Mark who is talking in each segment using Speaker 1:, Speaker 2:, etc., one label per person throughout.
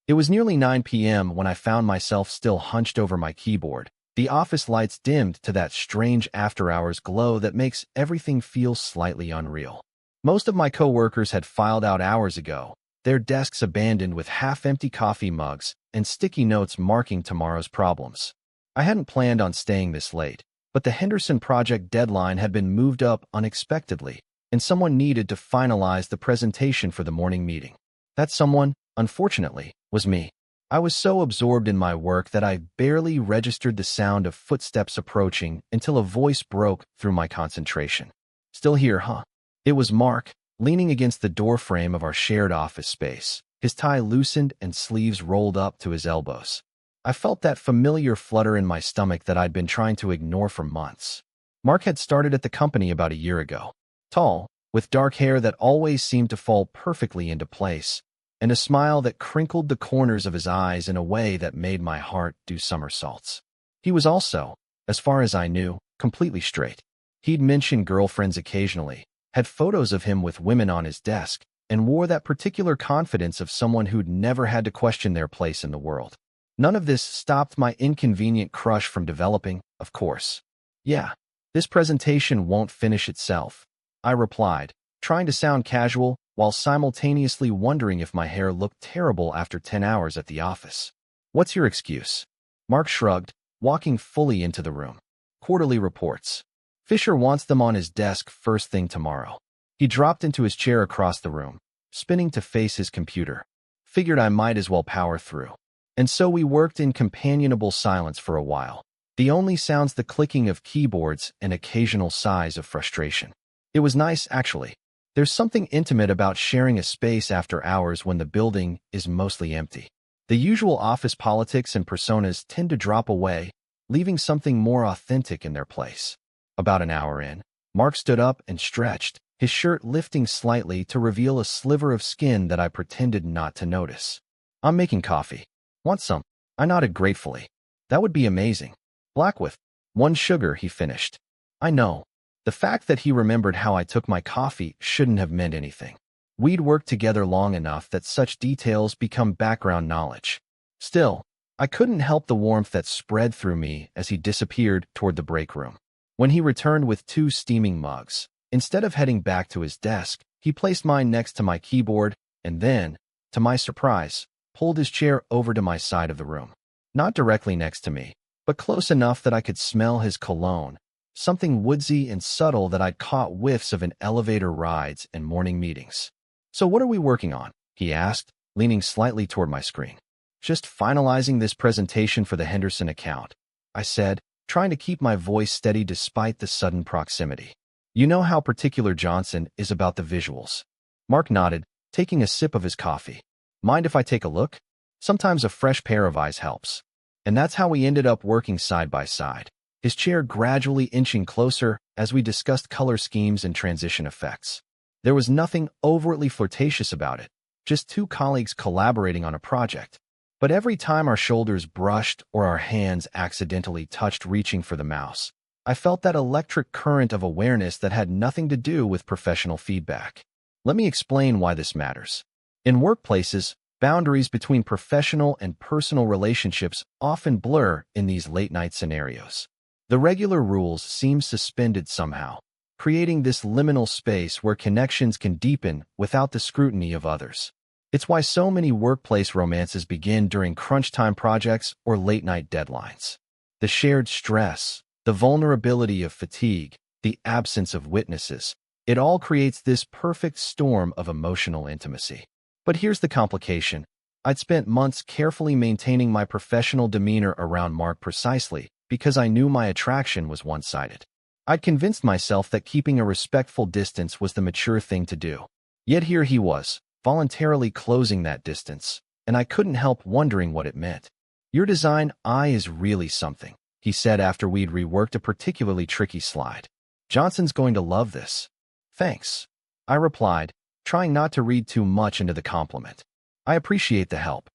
Speaker 1: It was nearly 9 p.m. when I found myself still hunched over my keyboard, the office lights dimmed to that strange after-hours glow that makes everything feel slightly unreal. Most of my coworkers had filed out hours ago, their desks abandoned with half-empty coffee mugs and sticky notes marking tomorrow's problems. I hadn't planned on staying this late, but the Henderson project deadline had been moved up unexpectedly, and someone needed to finalize the presentation for the morning meeting. That someone, unfortunately, was me. I was so absorbed in my work that I barely registered the sound of footsteps approaching until a voice broke through my concentration. "Still here, huh?" It was Mark, leaning against the doorframe of our shared office space, his tie loosened and sleeves rolled up to his elbows. I felt that familiar flutter in my stomach that I'd been trying to ignore for months. Mark had started at the company about a year ago. Tall, with dark hair that always seemed to fall perfectly into place, and a smile that crinkled the corners of his eyes in a way that made my heart do somersaults. He was also, as far as I knew, completely straight. He'd mention girlfriends occasionally, had photos of him with women on his desk, and wore that particular confidence of someone who'd never had to question their place in the world. None of this stopped my inconvenient crush from developing, of course. "Yeah, this presentation won't finish itself," I replied, trying to sound casual while simultaneously wondering if my hair looked terrible after 10 hours at the office. "What's your excuse?" Mark shrugged, walking fully into the room. "Quarterly reports. Fisher wants them on his desk first thing tomorrow." He dropped into his chair across the room, spinning to face his computer. Figured I might as well power through. And so we worked in companionable silence for a while, the only sounds the clicking of keyboards and occasional sighs of frustration. It was nice, actually. There's something intimate about sharing a space after hours when the building is mostly empty. The usual office politics and personas tend to drop away, leaving something more authentic in their place. About an hour in, Mark stood up and stretched, his shirt lifting slightly to reveal a sliver of skin that I pretended not to notice. "I'm making coffee. Want some?" I nodded gratefully. "That would be amazing. Black with 1 sugar," he finished. I know. The fact that he remembered how I took my coffee shouldn't have meant anything. We'd worked together long enough that such details become background knowledge. Still, I couldn't help the warmth that spread through me as he disappeared toward the break room. When he returned with 2 steaming mugs, instead of heading back to his desk, he placed mine next to my keyboard and then, to my surprise, pulled his chair over to my side of the room. Not directly next to me, but close enough that I could smell his cologne, something woodsy and subtle that I'd caught whiffs of in elevator rides and morning meetings. "So what are we working on?" he asked, leaning slightly toward my screen. "Just finalizing this presentation for the Henderson account," I said, trying to keep my voice steady despite the sudden proximity. "You know how particular Johnson is about the visuals." Mark nodded, taking a sip of his coffee. "Mind if I take a look? Sometimes a fresh pair of eyes helps." And that's how we ended up working side by side, his chair gradually inching closer as we discussed color schemes and transition effects. There was nothing overtly flirtatious about it, just 2 colleagues collaborating on a project. But every time our shoulders brushed or our hands accidentally touched reaching for the mouse, I felt that electric current of awareness that had nothing to do with professional feedback. Let me explain why this matters. In workplaces, boundaries between professional and personal relationships often blur in these late-night scenarios. The regular rules seem suspended somehow, creating this liminal space where connections can deepen without the scrutiny of others. It's why so many workplace romances begin during crunch-time projects or late-night deadlines. The shared stress, the vulnerability of fatigue, the absence of witnesses, it all creates this perfect storm of emotional intimacy. But here's the complication. I'd spent months carefully maintaining my professional demeanor around Mark precisely because I knew my attraction was one-sided. I'd convinced myself that keeping a respectful distance was the mature thing to do. Yet here he was, voluntarily closing that distance, and I couldn't help wondering what it meant. "Your design eye is really something," he said after we'd reworked a particularly tricky slide. "Johnson's going to love this." "Thanks," I replied, trying not to read too much into the compliment. "I appreciate the help."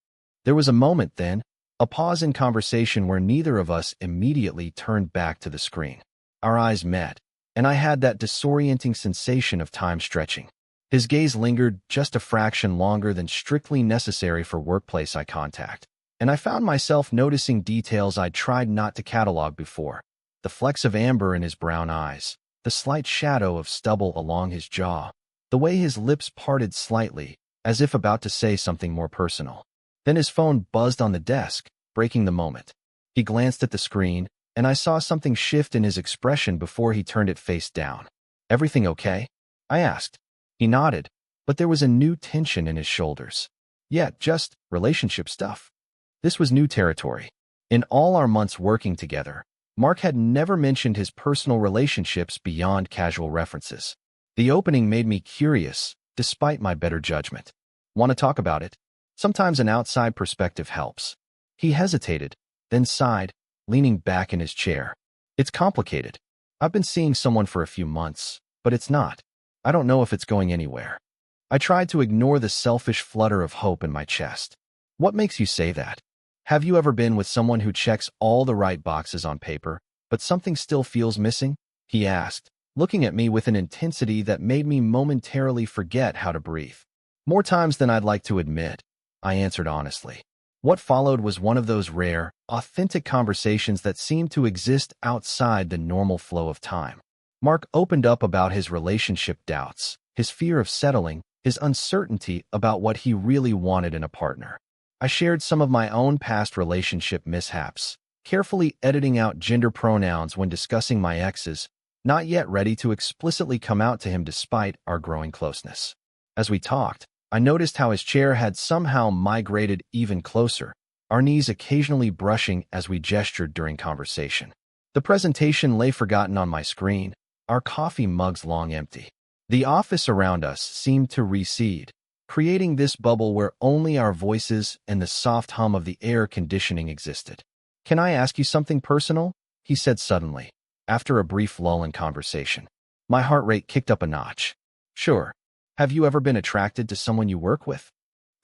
Speaker 1: There was a moment then, a pause in conversation where neither of us immediately turned back to the screen. Our eyes met, and I had that disorienting sensation of time stretching. His gaze lingered just a fraction longer than strictly necessary for workplace eye contact, and I found myself noticing details I'd tried not to catalog before. The flecks of amber in his brown eyes, the slight shadow of stubble along his jaw, the way his lips parted slightly, as if about to say something more personal. Then his phone buzzed on the desk, breaking the moment. He glanced at the screen, and I saw something shift in his expression before he turned it face down. "Everything okay?" I asked. He nodded, but there was a new tension in his shoulders. "Yeah, just relationship stuff." This was new territory. In all our months working together, Mark had never mentioned his personal relationships beyond casual references. The opening made me curious, despite my better judgment. "Want to talk about it?" Sometimes an outside perspective helps. He hesitated, then sighed, leaning back in his chair. "It's complicated. I've been seeing someone for a few months, but it's not. I don't know if it's going anywhere." I tried to ignore the selfish flutter of hope in my chest. "What makes you say that? Have you ever been with someone who checks all the right boxes on paper, but something still feels missing?" he asked, looking at me with an intensity that made me momentarily forget how to breathe. "More times than I'd like to admit," I answered honestly. What followed was one of those rare, authentic conversations that seemed to exist outside the normal flow of time. Mark opened up about his relationship doubts, his fear of settling, his uncertainty about what he really wanted in a partner. I shared some of my own past relationship mishaps, carefully editing out gender pronouns when discussing my exes, not yet ready to explicitly come out to him despite our growing closeness. As we talked, I noticed how his chair had somehow migrated even closer, our knees occasionally brushing as we gestured during conversation. The presentation lay forgotten on my screen, our coffee mugs long empty. The office around us seemed to recede, creating this bubble where only our voices and the soft hum of the air conditioning existed. "Can I ask you something personal?" he said suddenly, after a brief lull in conversation. My heart rate kicked up a notch. "Sure. Have you ever been attracted to someone you work with?"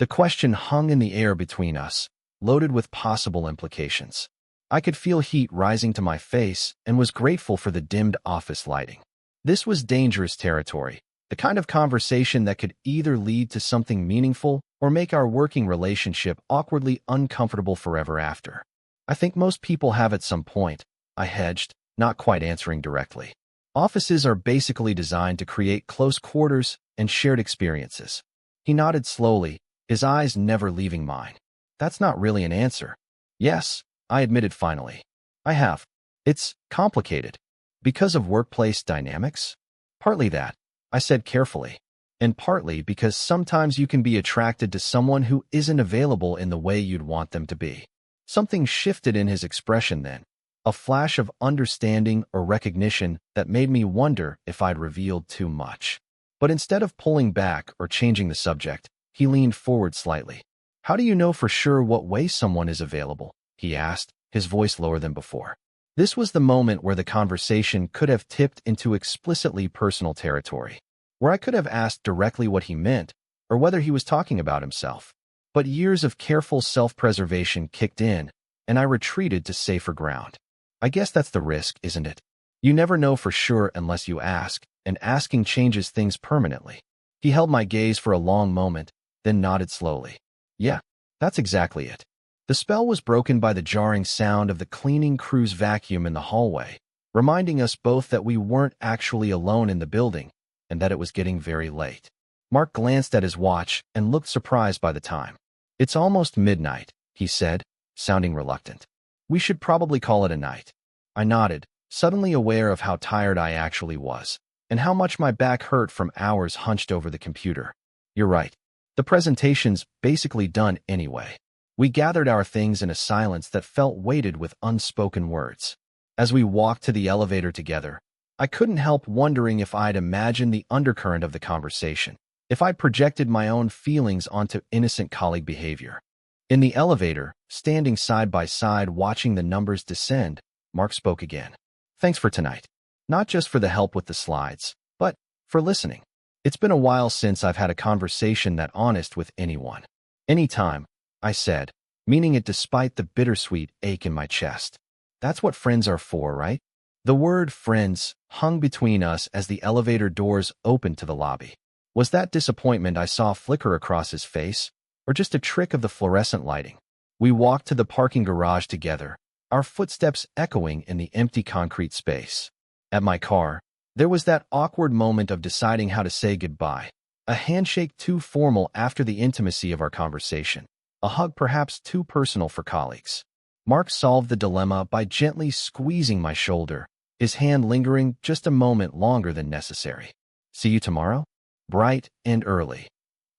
Speaker 1: The question hung in the air between us, loaded with possible implications. I could feel heat rising to my face and was grateful for the dimmed office lighting. This was dangerous territory, the kind of conversation that could either lead to something meaningful or make our working relationship awkwardly uncomfortable forever after. "I think most people have at some point," I hedged, not quite answering directly. "Offices are basically designed to create close quarters and shared experiences." He nodded slowly, his eyes never leaving mine. "That's not really an answer." "Yes," I admitted finally. "I have. It's complicated." "Because of workplace dynamics?" "Partly that," I said carefully, "and partly because sometimes you can be attracted to someone who isn't available in the way you'd want them to be." Something shifted in his expression then, a flash of understanding or recognition that made me wonder if I'd revealed too much. But instead of pulling back or changing the subject, he leaned forward slightly. "How do you know for sure what way someone is available?" he asked, his voice lower than before. This was the moment where the conversation could have tipped into explicitly personal territory, where I could have asked directly what he meant or whether he was talking about himself. But years of careful self-preservation kicked in, and I retreated to safer ground. "I guess that's the risk, isn't it? You never know for sure unless you ask, and asking changes things permanently." He held my gaze for a long moment, then nodded slowly. "Yeah, that's exactly it." The spell was broken by the jarring sound of the cleaning crew's vacuum in the hallway, reminding us both that we weren't actually alone in the building and that it was getting very late. Mark glanced at his watch and looked surprised by the time. "It's almost midnight," he said, sounding reluctant. "We should probably call it a night." I nodded, suddenly aware of how tired I actually was, and how much my back hurt from hours hunched over the computer. "You're right. The presentation's basically done anyway." We gathered our things in a silence that felt weighted with unspoken words. As we walked to the elevator together, I couldn't help wondering if I'd imagined the undercurrent of the conversation, if I'd projected my own feelings onto innocent colleague behavior. In the elevator, standing side by side watching the numbers descend, Mark spoke again. "Thanks for tonight. Not just for the help with the slides, but for listening. It's been a while since I've had a conversation that honest with anyone." "Anytime," I said, meaning it despite the bittersweet ache in my chest. "That's what friends are for, right?" The word friends hung between us as the elevator doors opened to the lobby. Was that disappointment I saw flicker across his face, or just a trick of the fluorescent lighting? We walked to the parking garage together, our footsteps echoing in the empty concrete space. At my car, there was that awkward moment of deciding how to say goodbye, a handshake too formal after the intimacy of our conversation, a hug perhaps too personal for colleagues. Mark solved the dilemma by gently squeezing my shoulder, his hand lingering just a moment longer than necessary. See you tomorrow? Bright and early,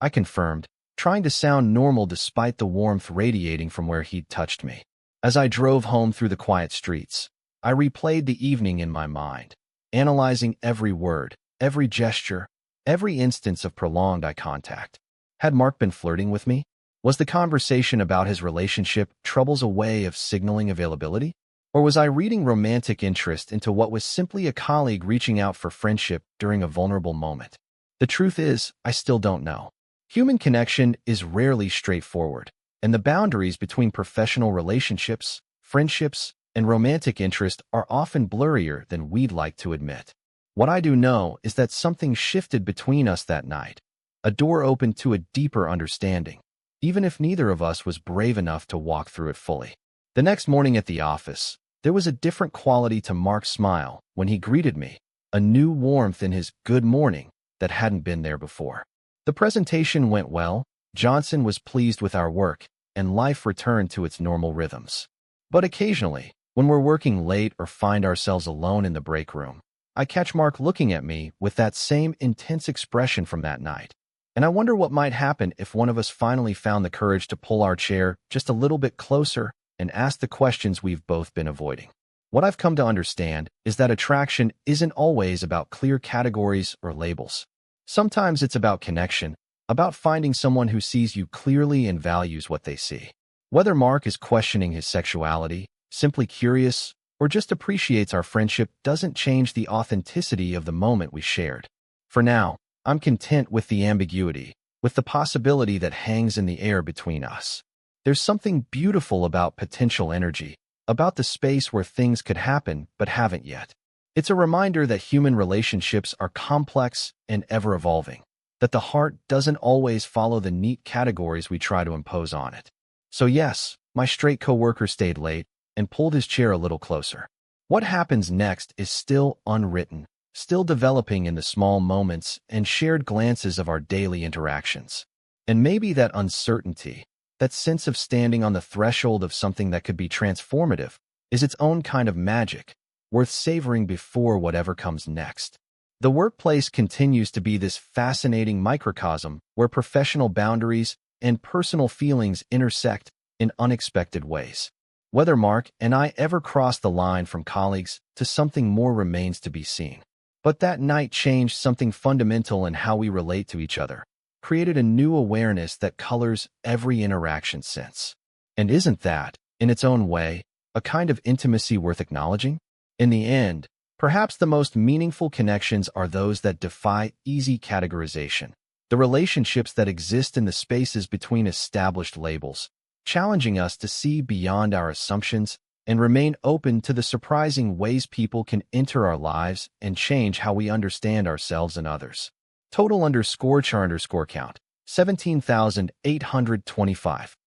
Speaker 1: I confirmed, trying to sound normal despite the warmth radiating from where he'd touched me. As I drove home through the quiet streets, I replayed the evening in my mind, analyzing every word, every gesture, every instance of prolonged eye contact. Had Mark been flirting with me? Was the conversation about his relationship troubles a way of signaling availability? Or was I reading romantic interest into what was simply a colleague reaching out for friendship during a vulnerable moment? The truth is, I still don't know. Human connection is rarely straightforward, and the boundaries between professional relationships, friendships, and romantic interest are often blurrier than we'd like to admit. What I do know is that something shifted between us that night, a door opened to a deeper understanding, even if neither of us was brave enough to walk through it fully. The next morning at the office, there was a different quality to Mark's smile when he greeted me, a new warmth in his good morning that hadn't been there before. The presentation went well, Johnson was pleased with our work, and life returned to its normal rhythms. But occasionally, when we're working late or find ourselves alone in the break room, I catch Mark looking at me with that same intense expression from that night. And I wonder what might happen if one of us finally found the courage to pull our chair just a little bit closer and ask the questions we've both been avoiding. What I've come to understand is that attraction isn't always about clear categories or labels. Sometimes it's about connection, about finding someone who sees you clearly and values what they see. Whether Mark is questioning his sexuality, simply curious, or just appreciates our friendship doesn't change the authenticity of the moment we shared. For now, I'm content with the ambiguity, with the possibility that hangs in the air between us. There's something beautiful about potential energy, about the space where things could happen but haven't yet. It's a reminder that human relationships are complex and ever-evolving, that the heart doesn't always follow the neat categories we try to impose on it. So yes, my straight coworker stayed late and pulled his chair a little closer. What happens next is still unwritten, still developing in the small moments and shared glances of our daily interactions. And maybe that uncertainty, that sense of standing on the threshold of something that could be transformative, is its own kind of magic, worth savoring before whatever comes next. The workplace continues to be this fascinating microcosm where professional boundaries and personal feelings intersect in unexpected ways. Whether Mark and I ever cross the line from colleagues to something more remains to be seen. But that night changed something fundamental in how we relate to each other, created a new awareness that colors every interaction since. And isn't that, in its own way, a kind of intimacy worth acknowledging? In the end, perhaps the most meaningful connections are those that defy easy categorization, the relationships that exist in the spaces between established labels, challenging us to see beyond our assumptions and remain open to the surprising ways people can enter our lives and change how we understand ourselves and others. Total_char_count, 17,825.